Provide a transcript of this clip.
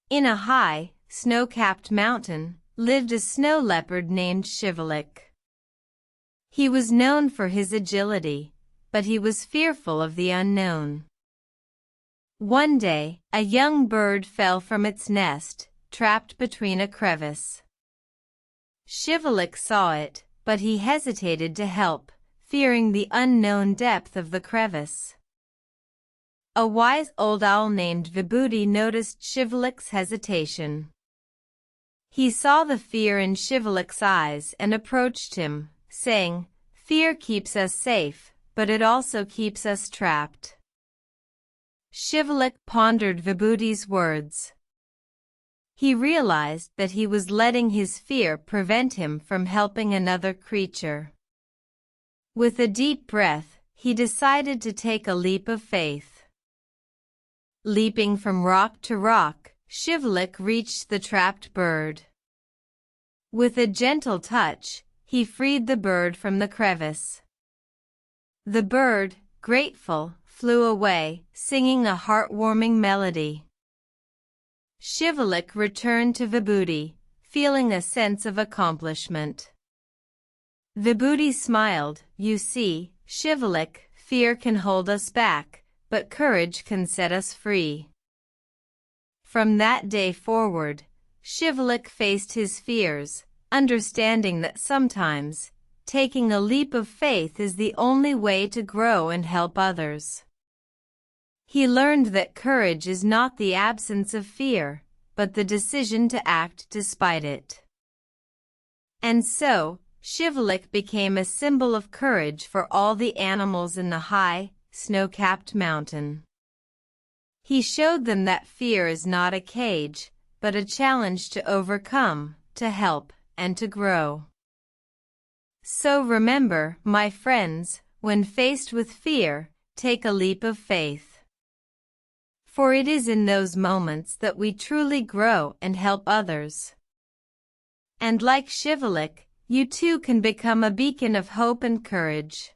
In a high, snow-capped mountain lived a snow leopard named Shivalik. He was known for his agility, but he was fearful of the unknown. One day, a young bird fell from its nest, trapped between a crevice. Shivalik saw it, but he hesitated to help, fearing the unknown depth of the crevice. A wise old owl named Vibhuti noticed Shivalik's hesitation. He saw the fear in Shivalik's eyes and approached him, saying, "Fear keeps us safe, but it also keeps us trapped." Shivalik pondered Vibhuti's words. He realized that he was letting his fear prevent him from helping another creature. With a deep breath, he decided to take a leap of faith. Leaping from rock to rock, Shivalik reached the trapped bird. With a gentle touch, he freed the bird from the crevice. The bird, grateful, flew away, singing a heartwarming melody. Shivalik returned to Vibhuti, feeling a sense of accomplishment. Vibhuti smiled. "You see, Shivalik, fear can hold us back, but courage can set us free." From that day forward, Shivalik faced his fears, understanding that sometimes, taking a leap of faith is the only way to grow and help others. He learned that courage is not the absence of fear, but the decision to act despite it. And so, Shivalik became a symbol of courage for all the animals in the high, snow-capped mountain. He showed them that fear is not a cage, but a challenge to overcome, to help, and to grow. So remember, my friends, when faced with fear, take a leap of faith. For it is in those moments that we truly grow and help others. And like Shivalik, you too can become a beacon of hope and courage.